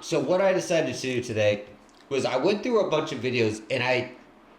So what I decided to do today was I went through a bunch of videos and I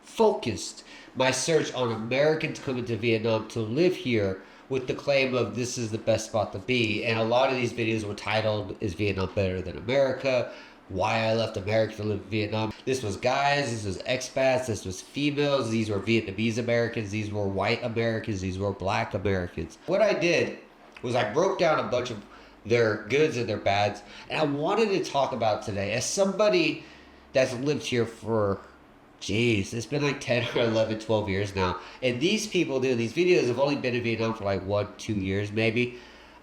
focused my search on Americans coming to Vietnam to live here with the claim of this is the best spot to be. And a lot of these videos were titled, "Is Vietnam better than America?" Why I left America to live in Vietnam. This was guys, this was expats, this was females, these were Vietnamese Americans, these were white Americans, these were black Americans. What I did was I broke down a bunch of their goods and their bads, and I wanted to talk about today as somebody that's lived here for, geez, it's been like 10 or 11, 12 years now. And these people doing these videos have only been in Vietnam for like 1, 2 years maybe.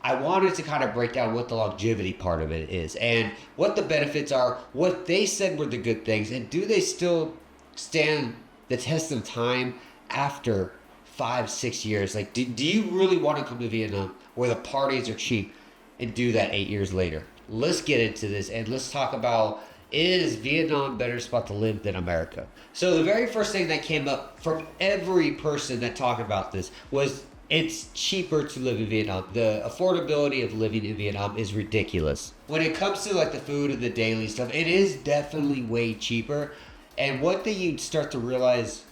I wanted to kind of break down what the longevity part of it is and what the benefits are, what they said were the good things, and do they still stand the test of time after 5, 6 years? Like, do you really want to come to Vietnam where the parties are cheap and do that 8 years later? Let's get into this and let's talk about, is Vietnam a better spot to live than America? So the very first thing that came up from every person that talked about this was it's cheaper to live in Vietnam. The affordability of living in Vietnam is ridiculous. When it comes to like the food and the daily stuff, it is definitely way cheaper. And one thing you start to realize,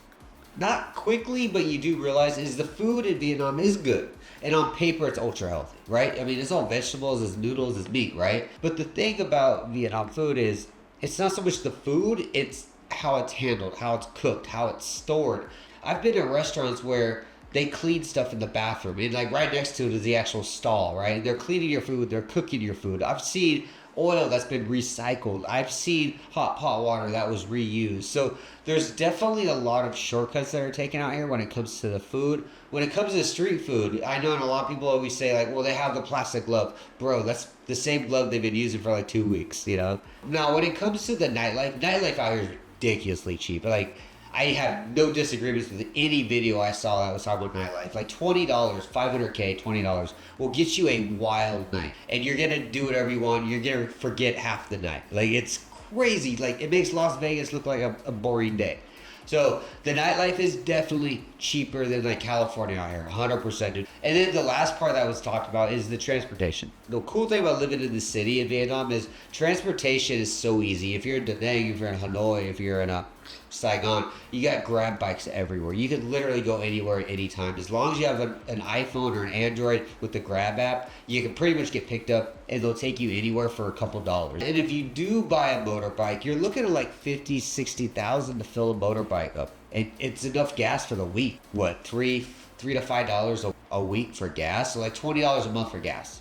not quickly, but you do realize, is the food in Vietnam is good. And on paper, it's ultra healthy, right? I mean, it's all vegetables, it's noodles, it's meat, right? But the thing about Vietnam food is, it's not so much the food, it's how it's handled, how it's cooked, how it's stored. I've been in restaurants where they clean stuff in the bathroom, and like right next to it is the actual stall, right? They're cleaning your food, they're cooking your food. I've seen oil that's been recycled. I've seen hot water that was reused. So there's definitely a lot of shortcuts that are taken out here when it comes to the food. When it comes to street food, I know a lot of people always say like, well, they have the plastic glove. Bro, that's the same glove they've been using for like 2 weeks, you know? Now, when it comes to the nightlife out here is ridiculously cheap. Like, I have no disagreements with any video I saw that was talking about nightlife. Like $20, $500K, $20 will get you a wild night. And you're going to do whatever you want. You're going to forget half the night. Like, it's crazy. Like, it makes Las Vegas look like a boring day. So the nightlife is definitely cheaper than like California out here, 100%. Dude. And then the last part that was talked about is the transportation. The cool thing about living in the city in Vietnam is transportation is so easy. If you're in Da Nang, if you're in Hanoi, if you're in Saigon, you got grab bikes everywhere. You can literally go anywhere at any time. As long as you have an iPhone or an Android with the grab app, you can pretty much get picked up and they'll take you anywhere for a couple dollars. And if you do buy a motorbike, you're looking at like 50, 60,000 to fill a motorbike up. And it's enough gas for the week. What, $3 to $5 a week for gas? So like $20 a month for gas.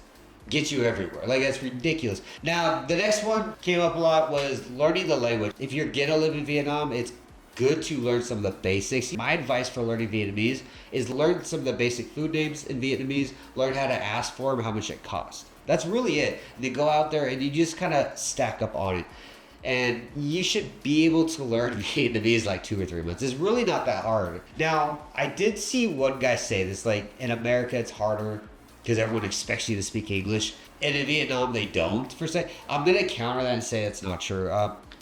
Get you everywhere. Like, that's ridiculous. Now, the next one came up a lot was learning the language. If you're gonna live in Vietnam, it's good to learn some of the basics. My advice for learning Vietnamese is learn some of the basic food names in Vietnamese, learn how to ask for them, how much it costs. That's really it. And then go out there and you just kind of stack up on it. And you should be able to learn Vietnamese like 2 or 3 months. It's really not that hard. Now, I did see one guy say this, like, in America it's harder because everyone expects you to speak English. And in Vietnam, they don't, per se. I'm going to counter that and say that's not true.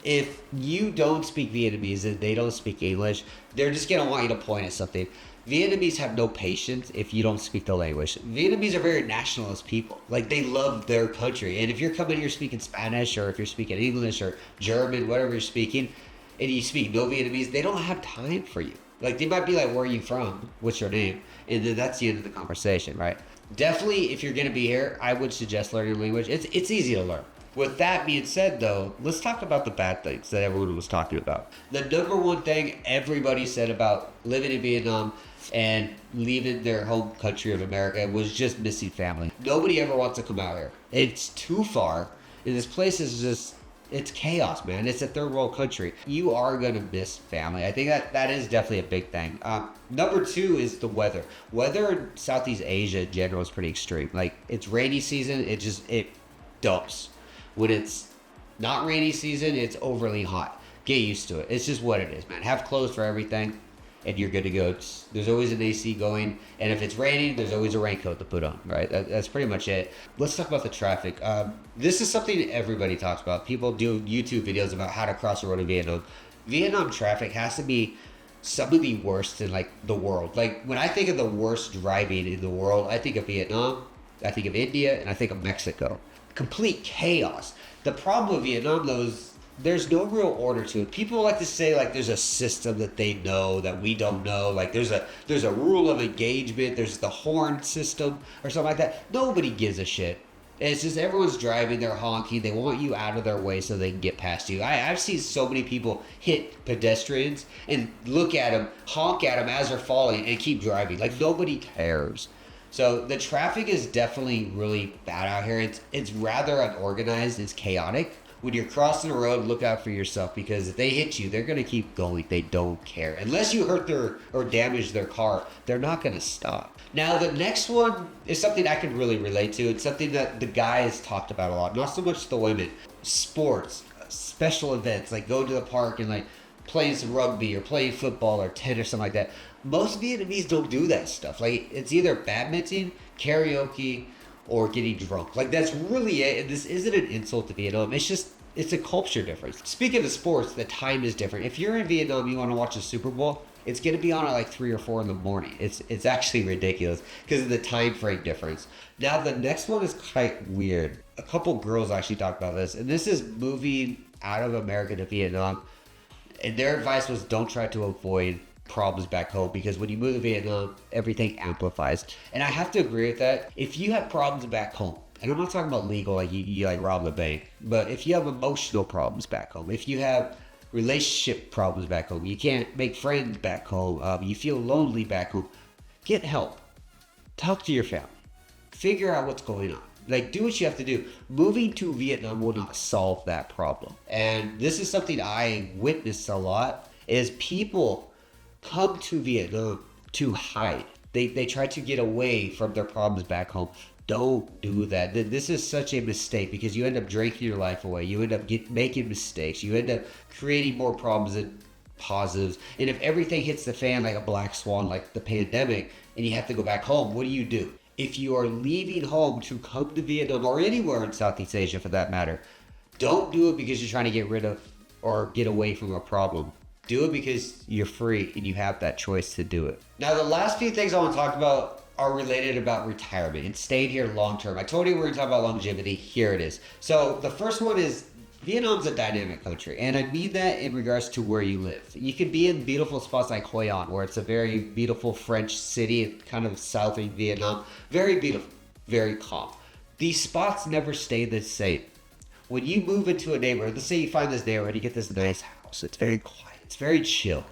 If you don't speak Vietnamese and they don't speak English, they're just going to want you to point at something. Vietnamese have no patience if you don't speak the language. Vietnamese are very nationalist people. Like, they love their country. And if you're coming here speaking Spanish, or if you're speaking English or German, whatever you're speaking, and you speak no Vietnamese, they don't have time for you. Like, they might be like, where are you from? What's your name? And then that's the end of the conversation, right? Definitely, if you're going to be here, I would suggest learning a language. It's easy to learn. With that being said, though, let's talk about the bad things that everyone was talking about. The number one thing everybody said about living in Vietnam and leaving their home country of America was just missing family. Nobody ever wants to come out here. It's too far. And this place is just, it's chaos, man. It's a third world country. You are going to miss family. I think that is definitely a big thing. Number 2 is the weather. Weather in Southeast Asia in general is pretty extreme. Like, it's rainy season, it dumps. When it's not rainy season, it's overly hot. Get used to it. It's just what it is, man. Have clothes for everything, and you're good to go. There's always an AC going, and if it's raining, there's always a raincoat to put on, right? That's pretty much it. Let's talk about the traffic. This is something everybody talks about. People do YouTube videos about how to cross the road in Vietnam. Vietnam traffic has to be some of the worst in, like, the world. Like, when I think of the worst driving in the world, I think of Vietnam, I think of India, and I think of Mexico. Complete chaos. The problem with Vietnam, though, is there's no real order to it. People like to say like there's a system that they know that we don't know. Like there's a rule of engagement. There's the horn system or something like that. Nobody gives a shit. It's just everyone's driving, they're honking, they want you out of their way so they can get past you. I've seen so many people hit pedestrians and look at them, honk at them as they're falling, and keep driving. Like nobody cares. So the traffic is definitely really bad out here. It's rather unorganized, it's chaotic. When you're crossing the road, look out for yourself, because if they hit you, they're going to keep going. They don't care. Unless you hurt their or damage their car, they're not going to stop. Now, the next one is something I can really relate to. It's something that the guys talked about a lot, not so much the women. Sports, special events, like go to the park and like playing some rugby or playing football or tennis or something like that. Most Vietnamese don't do that stuff. Like it's either badminton, karaoke, or getting drunk. Like that's really it. And this isn't an insult to Vietnam. It's a culture difference. Speaking of sports, the time is different. If you're in Vietnam, you want to watch the Super Bowl, it's going to be on at like 3 or 4 in the morning. It's actually ridiculous because of the time frame difference. Now the next one is quite weird. A couple girls actually talked about this, and this is moving out of America to Vietnam. And their advice was don't try to avoid problems back home, because when you move to Vietnam, everything amplifies. And I have to agree with that. If you have problems back home, and I'm not talking about legal, like you like rob the bank, but if you have emotional problems back home, if you have relationship problems back home, you can't make friends back home, you feel lonely back home, get help. Talk to your family. Figure out what's going on. Like, do what you have to do. Moving to Vietnam will not solve that problem. And this is something I witnessed a lot, is people come to Vietnam to hide. They try to get away from their problems back home. Don't do that. This is such a mistake, because you end up drinking your life away. You end up making mistakes. You end up creating more problems than positives. And if everything hits the fan like a black swan, like the pandemic, and you have to go back home, what do? If you are leaving home to come to Vietnam, or anywhere in Southeast Asia for that matter, don't do it because you're trying to get rid of or get away from a problem. Do it because you're free and you have that choice to do it. Now, the last few things I want to talk about are related about retirement and staying here long term. I told you we were going to talk about longevity. Here it is. So the first one is Vietnam's a dynamic country, and I mean that in regards to where you live. You could be in beautiful spots like Hoi An, where it's a very beautiful French city, kind of southern Vietnam. Very beautiful, very calm. These spots never stay the same. When you move into a neighborhood, let's say you find this neighborhood, you get this nice house. It's very quiet. It's very chill.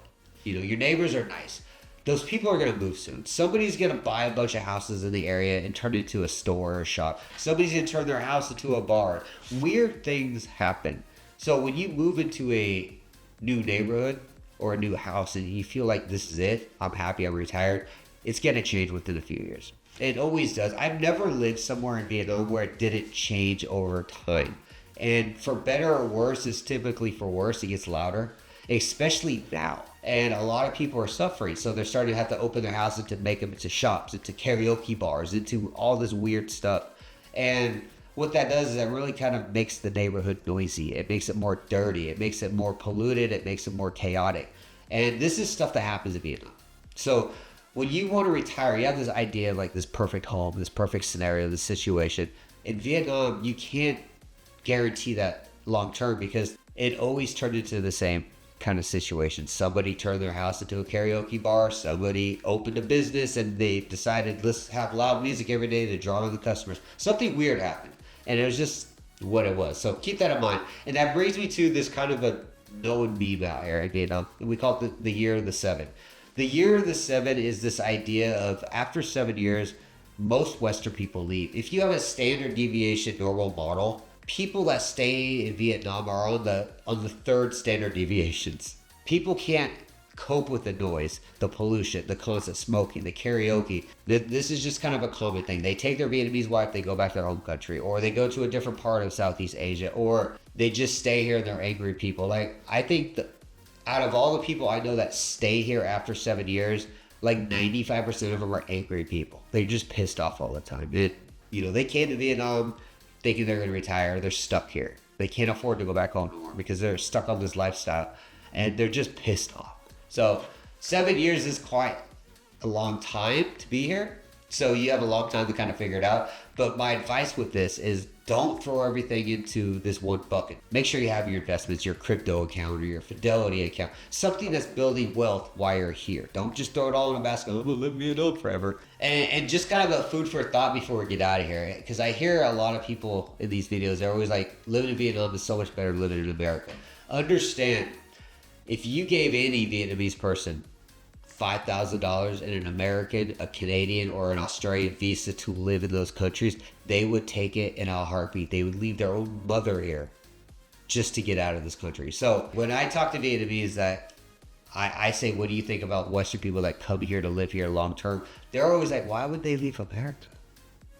You know, your neighbors are nice. Those people are going to move soon. Somebody's going to buy a bunch of houses in the area and turn it into a store or a shop. Somebody's going to turn their house into a bar. Weird things happen. So when you move into a new neighborhood or a new house and you feel like this is it, I'm happy, I'm retired, it's going to change within a few years. It always does. I've never lived somewhere in Vietnam where it didn't change over time. And for better or worse, it's typically for worse. It gets louder, especially now. And a lot of people are suffering. So they're starting to have to open their houses to make them into shops, into karaoke bars, into all this weird stuff. And what that does is that really kind of makes the neighborhood noisy. It makes it more dirty. It makes it more polluted. It makes it more chaotic. And this is stuff that happens in Vietnam. So when you want to retire, you have this idea of like this perfect home, this perfect scenario, this situation. In Vietnam, you can't guarantee that long term, because it always turned into the same kind of situation. Somebody turned their house into a karaoke bar. Somebody opened a business and they decided, let's have loud music every day to draw in the customers. Something weird happened, and it was just what it was. So keep that in mind. And that brings me to this kind of a known meme out here in Vietnam. We call it the year of the 7. The year of the 7 is this idea of after 7 years, most Western people leave. If you have a standard deviation normal model, people that stay in Vietnam are on the third standard deviations. People can't cope with the noise, the pollution, the constant smoking, the karaoke. This is just kind of a common thing. They take their Vietnamese wife, they go back to their home country, or they go to a different part of Southeast Asia, or they just stay here and they're angry people. Like, I think that out of all the people I know that stay here after 7 years, like 95% of them are angry people. They're just pissed off all the time. They came to Vietnam thinking they're going to retire. They're stuck here. They can't afford to go back home anymore because they're stuck on this lifestyle, and they're just pissed off. So 7 years is quite a long time to be here. So you have a long time to kind of figure it out. But my advice with this is don't throw everything into this one bucket. Make sure you have your investments, your crypto account or your Fidelity account, something that's building wealth while you're here. Don't just throw it all in a basket. I'm gonna live me it up forever. And just kind of a food for thought before we get out of here, because I hear a lot of people in these videos, they're always like, living in Vietnam is so much better than living in America. Understand, if you gave any Vietnamese person $5,000 and an American, a Canadian, or an Australian visa to live in those countries, they would take it in a heartbeat. They would leave their own mother here just to get out of this country. So when I talk to Vietnamese, that I say, what do you think about Western people that come here to live here long term? They're always like, why would they leave America?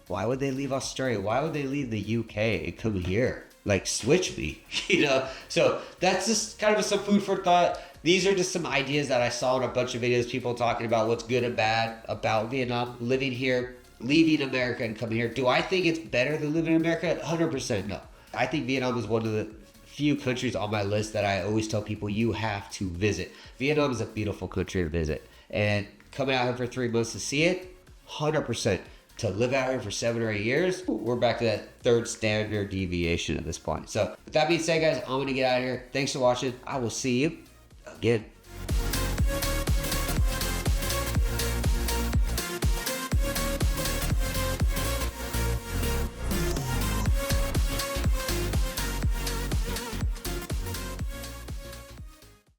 Why would they leave Australia? Why would they leave the UK and come here? Like, switch me, you know? So that's just kind of some food for thought. These are just some ideas that I saw in a bunch of videos, people talking about what's good and bad about Vietnam, living here, leaving America and coming here. Do I think it's better than living in America? 100% no. I think Vietnam is one of the few countries on my list that I always tell people you have to visit. Vietnam is a beautiful country to visit. And coming out here for 3 months to see it, 100%. To live out here for 7 or 8 years, we're back to that third standard deviation at this point. So with that being said, guys, I'm going to get out of here. Thanks for watching. I will see you again.